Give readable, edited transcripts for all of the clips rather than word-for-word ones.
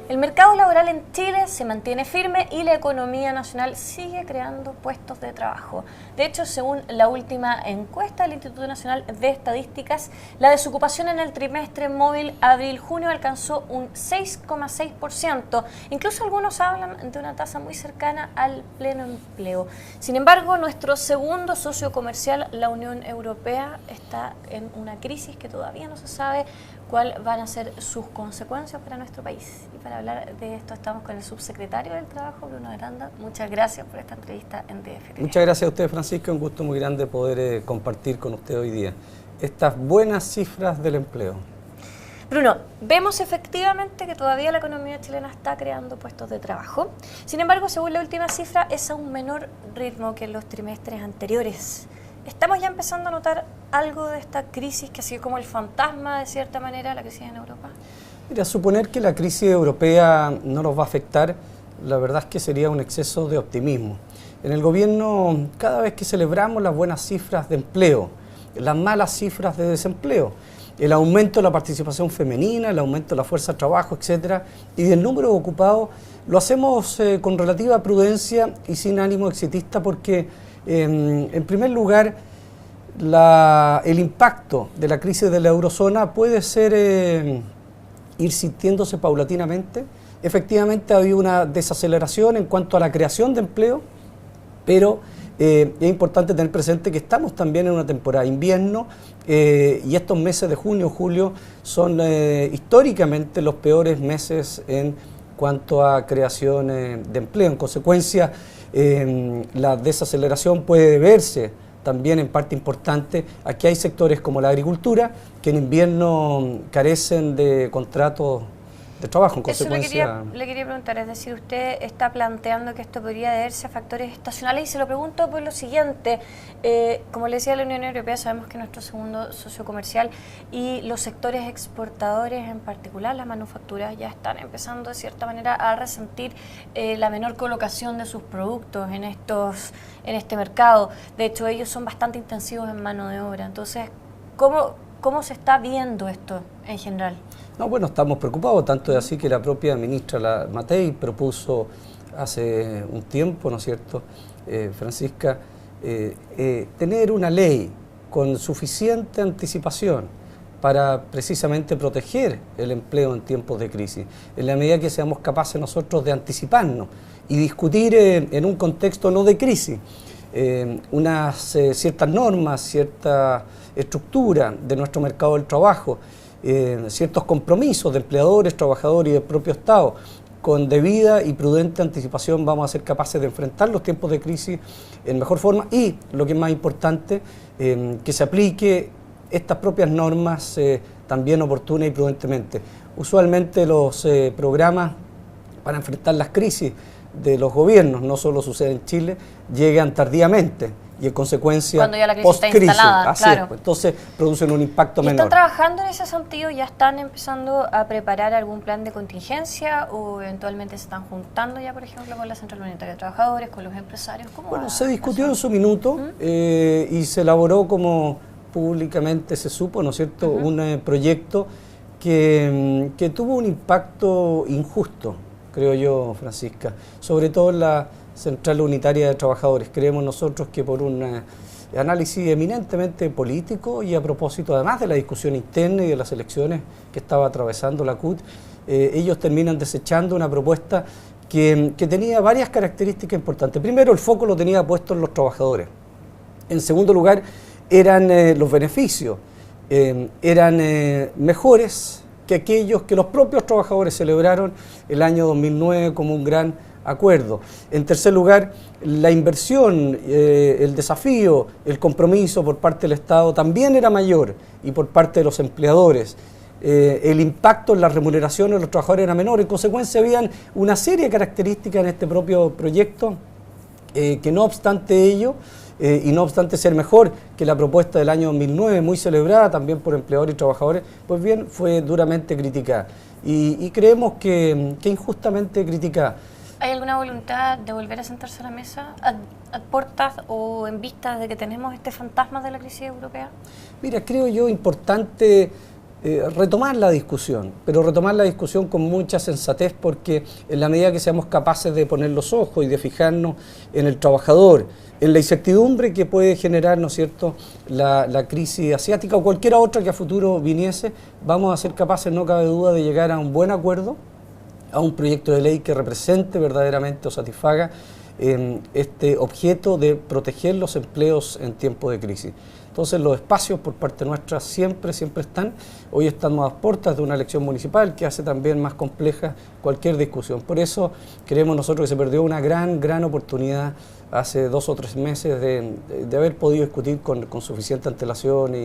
El mercado laboral en Chile se mantiene firme y la economía nacional sigue creando puestos de trabajo. De hecho, según la última encuesta del Instituto Nacional de Estadísticas, la desocupación en el trimestre móvil abril-junio alcanzó un 6,6%. Incluso algunos hablan de una tasa muy cercana al pleno empleo. Sin embargo, nuestro segundo socio comercial, la Unión Europea, está en una crisis que todavía no se sabe cuáles van a ser sus consecuencias para nuestro país. Y para hablar de esto estamos con el subsecretario del Trabajo, Bruno Aranda. Muchas gracias por esta entrevista en DF TV. Muchas gracias a usted, Francisca. Un gusto muy grande poder compartir con usted hoy día estas buenas cifras del empleo. Bruno, vemos efectivamente que todavía la economía chilena está creando puestos de trabajo. Sin embargo, según la última cifra, es a un menor ritmo que en los trimestres anteriores. ¿Estamos ya empezando a notar algo de esta crisis que ha sido como el fantasma, de cierta manera, la crisis en Europa? Mira, suponer que la crisis europea no nos va a afectar, la verdad es que sería un exceso de optimismo. En el gobierno, cada vez que celebramos las buenas cifras de empleo, las malas cifras de desempleo, el aumento de la participación femenina, el aumento de la fuerza de trabajo, etcétera, y del número de ocupados, lo hacemos con relativa prudencia y sin ánimo exitista porque en primer lugar, el impacto de la crisis de la eurozona puede ser ir sintiéndose paulatinamente. Efectivamente, ha habido una desaceleración en cuanto a la creación de empleo, pero es importante tener presente que estamos también en una temporada de invierno y estos meses de junio, julio son históricamente los peores meses en cuanto a creación de empleo. En consecuencia, la desaceleración puede deberse también en parte importante a que hay sectores como la agricultura que en invierno carecen de contratos de trabajo. En consecuencia, le quería preguntar, es decir, usted está planteando que esto podría deberse a factores estacionales y se lo pregunto por lo siguiente, como le decía, la Unión Europea sabemos que es nuestro segundo socio comercial y los sectores exportadores, en particular las manufacturas, ya están empezando de cierta manera a resentir la menor colocación de sus productos en este mercado. De hecho, ellos son bastante intensivos en mano de obra. Entonces, ¿cómo se está viendo esto en general? No, bueno, estamos preocupados, tanto es así que la propia ministra Matei propuso hace un tiempo, ¿no es cierto, Francisca, tener una ley con suficiente anticipación para precisamente proteger el empleo en tiempos de crisis, en la medida que seamos capaces nosotros de anticiparnos y discutir en un contexto no de crisis, unas ciertas normas, cierta estructura de nuestro mercado del trabajo, ciertos compromisos de empleadores, trabajadores y del propio Estado. Con debida y prudente anticipación vamos a ser capaces de enfrentar los tiempos de crisis en mejor forma y, lo que es más importante, que se aplique estas propias normas también oportuna y prudentemente. Usualmente los programas para enfrentar las crisis de los gobiernos, no solo sucede en Chile, llegan tardíamente y en consecuencia cuando ya la crisis está instalada, claro. Pues, entonces producen un impacto menor. ¿Están trabajando en ese sentido? ¿Ya están empezando a preparar algún plan de contingencia o eventualmente se están juntando ya, por ejemplo, con la Central Unitaria de Trabajadores, con los empresarios? Bueno, se discutió en su minuto y se elaboró, como públicamente se supo, ¿no es cierto?, un proyecto que tuvo un impacto injusto, creo yo, Francisca, sobre todo en la Central Unitaria de Trabajadores. Creemos nosotros que por un análisis eminentemente político y a propósito además de la discusión interna y de las elecciones que estaba atravesando la CUT, ellos terminan desechando una propuesta que tenía varias características importantes. Primero, el foco lo tenía puesto en los trabajadores. En segundo lugar, eran los beneficios, eran mejores que aquellos que los propios trabajadores celebraron el año 2009 como un gran acuerdo. En tercer lugar, la inversión, el desafío, el compromiso por parte del Estado también era mayor y por parte de los empleadores. El impacto en la remuneración de los trabajadores era menor. En consecuencia, habían una serie de características en este propio proyecto que no obstante ello, y no obstante ser mejor que la propuesta del año 2009, muy celebrada también por empleadores y trabajadores, pues bien, fue duramente criticada. Y creemos que injustamente criticada. ¿Hay alguna voluntad de volver a sentarse a la mesa a puertas o en vistas de que tenemos este fantasma de la crisis europea? Mira, creo yo importante retomar la discusión, pero retomar la discusión con mucha sensatez, porque en la medida que seamos capaces de poner los ojos y de fijarnos en el trabajador, en la incertidumbre que puede generar, ¿no es cierto?, la crisis asiática o cualquier otra que a futuro viniese, vamos a ser capaces, no cabe duda, de llegar a un buen acuerdo, a un proyecto de ley que represente verdaderamente o satisfaga este objeto de proteger los empleos en tiempos de crisis. Entonces los espacios por parte nuestra siempre están. Hoy estamos a puertas de una elección municipal que hace también más compleja cualquier discusión. Por eso creemos nosotros que se perdió una gran oportunidad hace 2 o 3 meses de haber podido discutir con suficiente antelación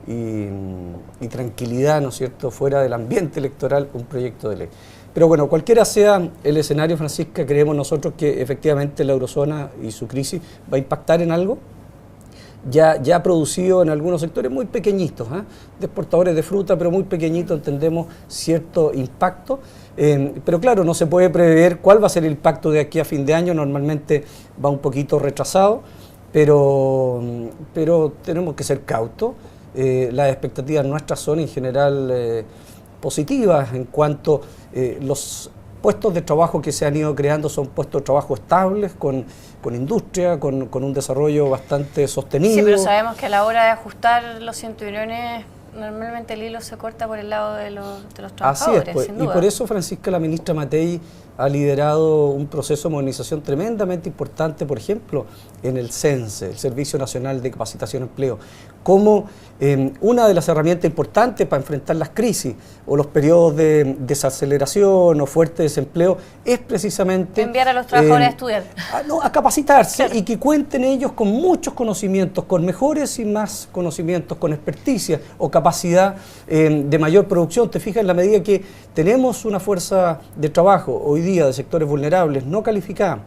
y tranquilidad, ¿no es cierto?, fuera del ambiente electoral, un proyecto de ley. Pero bueno, cualquiera sea el escenario, Francisca, creemos nosotros que efectivamente la eurozona y su crisis va a impactar en algo ya ha producido en algunos sectores muy pequeñitos, de exportadores de fruta, pero muy pequeñitos, entendemos cierto impacto. Pero claro, no se puede prever cuál va a ser el impacto de aquí a fin de año, normalmente va un poquito retrasado, pero tenemos que ser cautos. Las expectativas nuestras son en general positivas en cuanto los puestos de trabajo que se han ido creando son puestos de trabajo estables, con industria, con un desarrollo bastante sostenido. Sí, pero sabemos que a la hora de ajustar los cinturones, normalmente el hilo se corta por el lado de los trabajadores. Así es, pues, sin duda. Y por eso, Francisca, la ministra Matei ha liderado un proceso de modernización tremendamente importante, por ejemplo, en el CENSE, el Servicio Nacional de Capacitación y Empleo, como una de las herramientas importantes para enfrentar las crisis o los periodos de desaceleración o fuerte desempleo es precisamente enviar a los trabajadores a estudiar. A capacitarse, claro. Y que cuenten ellos con muchos conocimientos, con mejores y más conocimientos, con experticia o capacidad de mayor producción. Te fijas, en la medida que tenemos una fuerza de trabajo hoy día de sectores vulnerables no calificada,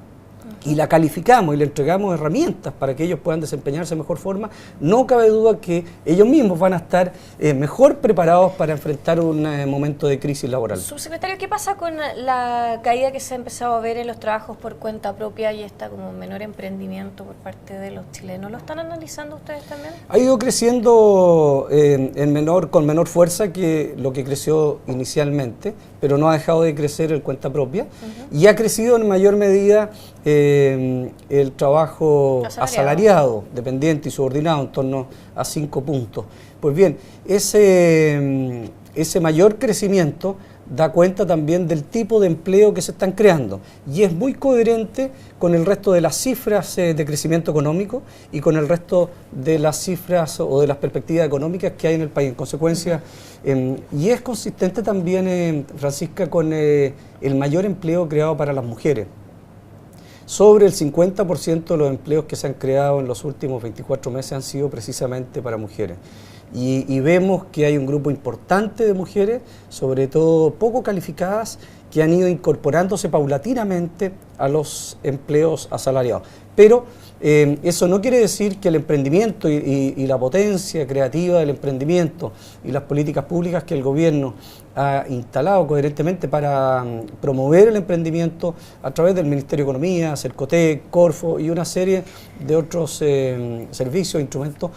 y la calificamos y le entregamos herramientas para que ellos puedan desempeñarse de mejor forma, no cabe duda que ellos mismos van a estar mejor preparados para enfrentar un momento de crisis laboral. Subsecretario, ¿qué pasa con la caída que se ha empezado a ver en los trabajos por cuenta propia y esta como menor emprendimiento por parte de los chilenos? ¿Lo están analizando ustedes también? Ha ido creciendo con menor fuerza que lo que creció inicialmente, pero no ha dejado de crecer el cuenta propia, y ha crecido en mayor medida el trabajo asalariado, dependiente y subordinado, en torno a 5 puntos. Pues bien, ese mayor crecimiento da cuenta también del tipo de empleo que se están creando y es muy coherente con el resto de las cifras de crecimiento económico y con el resto de las cifras o de las perspectivas económicas que hay en el país. En consecuencia, y es consistente también, Francisca, con el mayor empleo creado para las mujeres. Sobre el 50% de los empleos que se han creado en los últimos 24 meses han sido precisamente para mujeres. Y vemos que hay un grupo importante de mujeres, sobre todo poco calificadas, que han ido incorporándose paulatinamente a los empleos asalariados. Pero eso no quiere decir que el emprendimiento y la potencia creativa del emprendimiento y las políticas públicas que el gobierno ha instalado coherentemente para promover el emprendimiento a través del Ministerio de Economía, Cercotec, Corfo y una serie de otros servicios, instrumentos,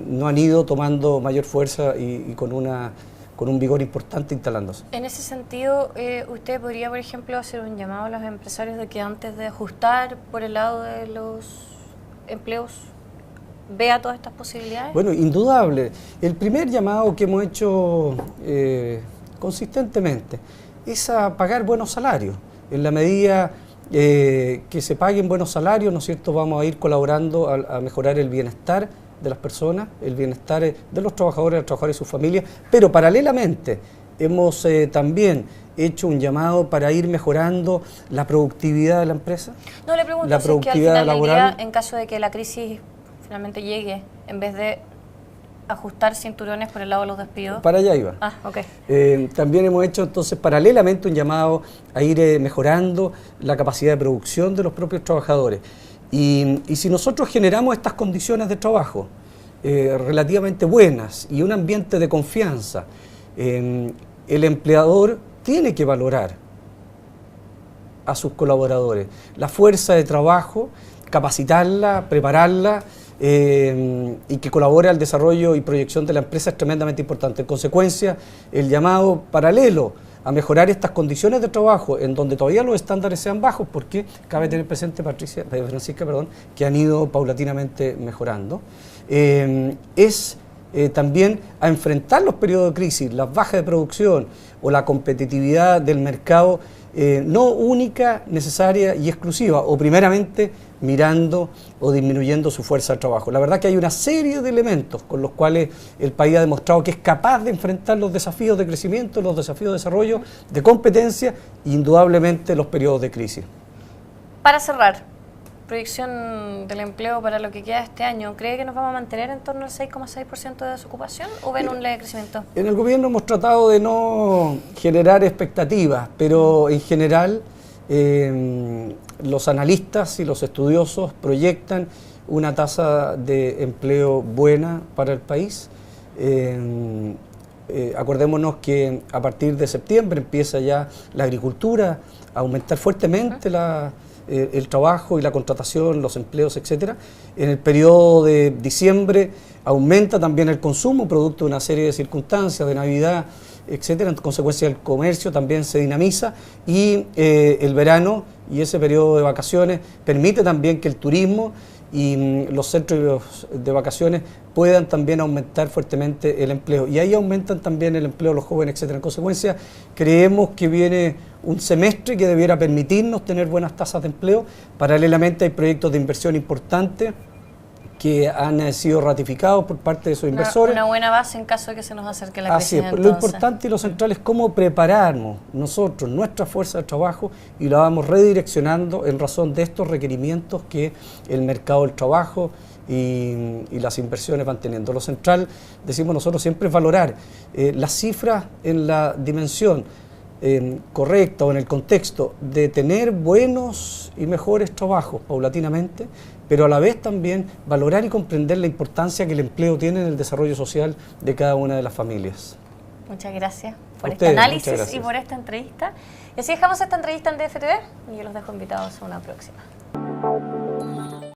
no han ido tomando mayor fuerza y con un vigor importante instalándose. En ese sentido, ¿usted podría, por ejemplo, hacer un llamado a los empresarios de que antes de ajustar por el lado de los empleos, vea todas estas posibilidades? Bueno, indudable. El primer llamado que hemos hecho consistentemente es a pagar buenos salarios. En la medida que se paguen buenos salarios, ¿no es cierto?, vamos a ir colaborando a mejorar el bienestar de las personas, el bienestar de los trabajadores y sus familias, pero paralelamente hemos también hecho un llamado para ir mejorando la productividad de la empresa. No, le pregunto la si es que al productividad final laboral. del día, en caso de que la crisis finalmente llegue, en vez de ajustar cinturones por el lado de los despidos. Para allá iba. Ah, ok. También hemos hecho entonces paralelamente un llamado a ir mejorando la capacidad de producción de los propios trabajadores. Y si nosotros generamos estas condiciones de trabajo relativamente buenas y un ambiente de confianza, el empleador tiene que valorar a sus colaboradores. La fuerza de trabajo, capacitarla, prepararla, y que colabore al desarrollo y proyección de la empresa es tremendamente importante. En consecuencia, el llamado paralelo a mejorar estas condiciones de trabajo en donde todavía los estándares sean bajos, porque cabe tener presente, Francisca, que han ido paulatinamente mejorando, es también a enfrentar los periodos de crisis, las bajas de producción o la competitividad del mercado, no única, necesaria y exclusiva, o primeramente mirando o disminuyendo su fuerza de trabajo. La verdad que hay una serie de elementos con los cuales el país ha demostrado que es capaz de enfrentar los desafíos de crecimiento, los desafíos de desarrollo, de competencia e indudablemente los periodos de crisis. Para cerrar, proyección del empleo para lo que queda este año, ¿cree que nos vamos a mantener en torno al 6,6% de desocupación o ven un leve crecimiento? En el gobierno hemos tratado de no generar expectativas, pero en general los analistas y los estudiosos proyectan una tasa de empleo buena para el país. Acordémonos que a partir de septiembre empieza ya la agricultura a aumentar fuertemente el trabajo y la contratación, los empleos, etcétera. En el periodo de diciembre aumenta también el consumo, producto de una serie de circunstancias, de Navidad, etcétera. En consecuencia, el comercio también se dinamiza y el verano y ese periodo de vacaciones permite también que el turismo y los centros de vacaciones puedan también aumentar fuertemente el empleo. Y ahí aumentan también el empleo de los jóvenes, etcétera. En consecuencia, creemos que viene un semestre que debiera permitirnos tener buenas tasas de empleo. Paralelamente hay proyectos de inversión importantes que han sido ratificados por parte de sus inversores. Una buena base en caso de que se nos acerque la crisis. Así es, lo importante y lo central es cómo prepararnos nosotros, nuestra fuerza de trabajo, y la vamos redireccionando en razón de estos requerimientos que el mercado del trabajo y las inversiones van teniendo. Lo central, decimos nosotros, siempre es valorar las cifras en la dimensión correcta o en el contexto de tener buenos y mejores trabajos paulatinamente, pero a la vez también valorar y comprender la importancia que el empleo tiene en el desarrollo social de cada una de las familias. Muchas gracias por este análisis y por esta entrevista. Y así dejamos esta entrevista en DFTV y yo los dejo invitados a una próxima.